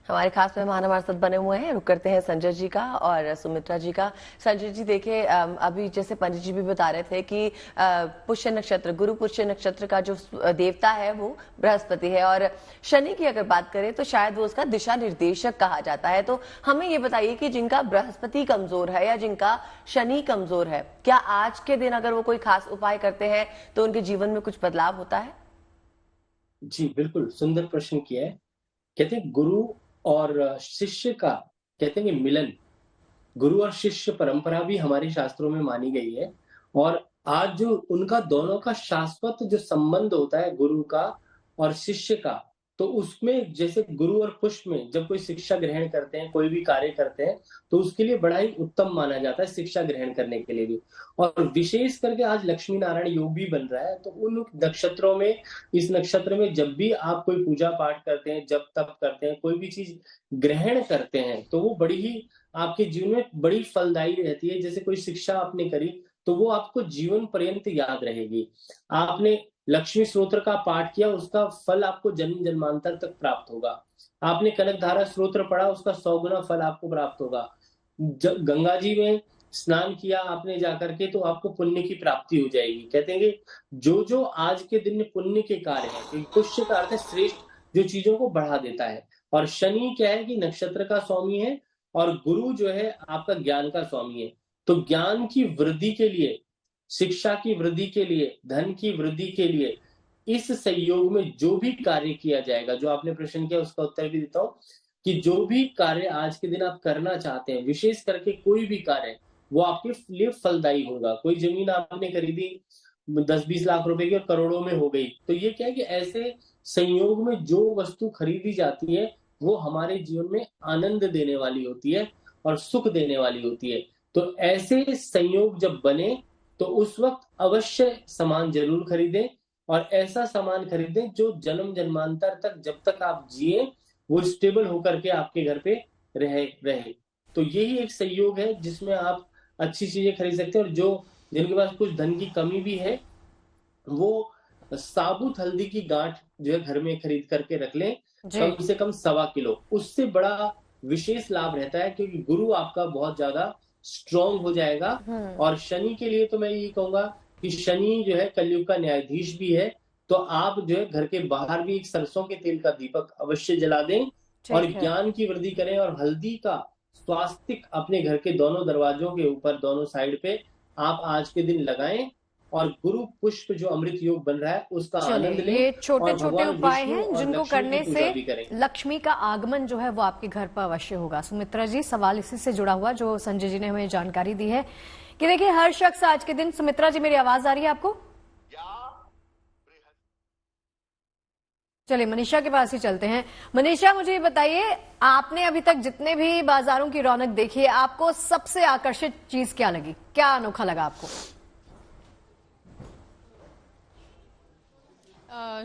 हमारे खास मेहमान हमारे साथ बने हुए हैं। रुक करते हैं संजय जी का और सुमित्रा जी का। संजय जी देखिए, अभी जैसे पंडित जी भी बता रहे थे कि पुष्य नक्षत्र, गुरु पुष्य नक्षत्र का जो देवता है वो बृहस्पति है, और शनि की अगर बात करें तो शायद वो उसका दिशा निर्देशक कहा जाता है। तो हमें ये बताइए कि जिनका बृहस्पति कमजोर है या जिनका शनि कमजोर है, क्या आज के दिन अगर वो कोई खास उपाय करते हैं तो उनके जीवन में कुछ बदलाव होता है? जी, बिल्कुल सुंदर प्रश्न किया है। कहते हैं गुरु और शिष्य का, कहते हैं कि मिलन, गुरु और शिष्य परंपरा भी हमारे शास्त्रों में मानी गई है। और आज जो उनका दोनों का शाश्वत जो संबंध होता है गुरु का और शिष्य का, तो उसमें जैसे गुरु और पुष्प में जब कोई शिक्षा ग्रहण करते हैं, कोई भी कार्य करते हैं, तो उसके लिए बड़ा ही उत्तम माना जाता है शिक्षा ग्रहण करने के लिए भी। और विशेष करके आज लक्ष्मी नारायण योग भी बन रहा है, तो उन नक्षत्रों में, इस नक्षत्र में जब भी आप कोई पूजा पाठ करते हैं, जब तप करते हैं, कोई भी चीज ग्रहण करते हैं, तो वो बड़ी ही आपके जीवन में बड़ी फलदायी रहती है। जैसे कोई शिक्षा आपने करी तो वो आपको जीवन पर्यंत याद रहेगी। आपने लक्ष्मी स्तोत्र का पाठ किया, उसका फल आपको जन्म जन्मांतर तक प्राप्त होगा। आपने कनक धारा स्तोत्र पढ़ा, उसका 100 गुना फल आपको प्राप्त होगा। गंगा जी में स्नान किया आपने जाकर के, तो आपको पुण्य की प्राप्ति हो जाएगी। कहते हैं कि जो जो आज के दिन में पुण्य के कार्य है, क्योंकि पुष्य का अर्थ है श्रेष्ठ, जो चीजों को बढ़ा देता है। और शनि क्या है कि नक्षत्र का स्वामी है, और गुरु जो है आपका ज्ञान का स्वामी है। तो ज्ञान की वृद्धि के लिए, शिक्षा की वृद्धि के लिए, धन की वृद्धि के लिए इस संयोग में जो भी कार्य किया जाएगा, जो आपने प्रश्न किया उसका उत्तर भी देता हूं, कि जो भी कार्य आज के दिन आप करना चाहते हैं, विशेष करके कोई भी कार्य, वो आपके लिए फलदायी होगा। कोई जमीन आपने खरीदी 10-20 लाख रुपए की और करोड़ों में हो गई, तो ये क्या है कि ऐसे संयोग में जो वस्तु खरीदी जाती है वो हमारे जीवन में आनंद देने वाली होती है और सुख देने वाली होती है। तो ऐसे संयोग जब बने तो उस वक्त अवश्य सामान जरूर खरीदें, और ऐसा सामान खरीदें जो जन्म जन्मांतर तक, जब तक आप जिए, वो स्टेबल होकर के आपके घर पे रहे। तो यही एक संयोग है जिसमें आप अच्छी चीजें खरीद सकते हैं। और जो जिनके पास कुछ धन की कमी भी है, वो साबुत हल्दी की गांठ जो है घर में खरीद करके रख लें, जी। कम से कम 1.25 किलो। उससे बड़ा विशेष लाभ रहता है, क्योंकि गुरु आपका बहुत ज्यादा स्ट्रांग हो जाएगा। और शनि के लिए तो मैं ये कहूंगा कि शनि जो है कलयुग का न्यायाधीश भी है। तो आप जो है घर के बाहर भी एक सरसों के तेल का दीपक अवश्य जला दें, और ठीक है। ज्ञान की वृद्धि करें। और हल्दी का स्वास्तिक अपने घर के दोनों दरवाजों के ऊपर, दोनों साइड पे आप आज के दिन लगाएं, और गुरु पुष्प जो अमृत योग बन रहा है उसका चलिए, आनंद लें। ये छोटे और छोटे भगवान उपाय विष्णु हैं और जिनको लक्ष्मी की करने से पूजा भी करें। लक्ष्मी का आगमन जो है वो आपके घर पर अवश्य होगा। सुमित्रा जी, सवाल इसी से जुड़ा हुआ जो संजय जी ने हमें जानकारी दी है कि देखिए हर शख्स आज के दिन। सुमित्रा जी, मेरी आवाज आ रही है आपको? चलिए मनीषा के पास ही चलते हैं। मनीषा, मुझे ये बताइए, आपने अभी तक जितने भी बाजारों की रौनक देखी है, आपको सबसे आकर्षित चीज क्या लगी? क्या अनोखा लगा आपको?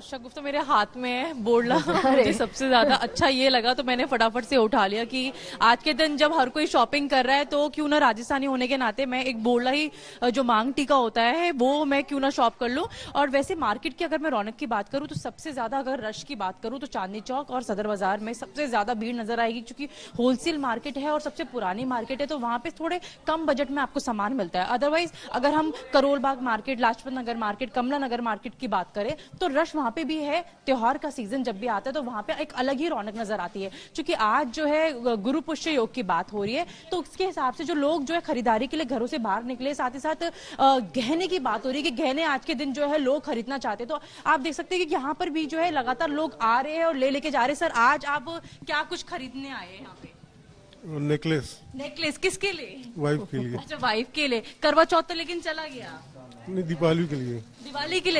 शगुफ्ता मेरे हाथ में है, बोर्ड लगा। मुझे सबसे ज्यादा अच्छा ये लगा, तो मैंने फटाफट से उठा लिया कि आज के दिन जब हर कोई शॉपिंग कर रहा है, तो क्यों ना राजस्थानी होने के नाते मैं एक बोरला ही जो मांग टीका होता है वो मैं क्यों ना शॉप कर लूं। और वैसे मार्केट की अगर मैं रौनक की बात करूं, तो सबसे ज्यादा अगर रश की बात करूं तो चांदनी चौक और सदर बाजार में सबसे ज्यादा भीड़ नजर आएगी, क्योंकि होलसेल मार्केट है और सबसे पुरानी मार्केट है, तो वहां पे थोड़े कम बजट में आपको सामान मिलता है। अदरवाइज अगर हम करोल बाग मार्केट, लाजपत नगर मार्केट, कमला नगर मार्केट की बात करें, तो रश वहां पे भी है। त्योहार का सीजन जब भी आता है तो वहां पे एक अलग ही रौनक नजर आती है। क्योंकि आज जो है गुरु पुष्य योग की बात हो रही है, तो उसके हिसाब से जो लोग जो है खरीदारी के लिए घरों से बाहर निकले, साथ ही साथ गहने की बात हो रही है कि गहने आज के दिन जो है लोग खरीदना चाहते हैं। तो आप देख सकते हैं कि यहाँ पर भी जो है लगातार लोग आ रहे हैं और लेके जा रहे हैं। सर, आज आप क्या कुछ खरीदने आए हैं यहाँ पे? नेकलेस। नेकलेस किसके लिए? वाइफ के लिए। अच्छा, वाइफ के लिए। करवा चौथ तो लेकिन चला गया। नहीं, दीपावली के लिए। दिवाली के लिए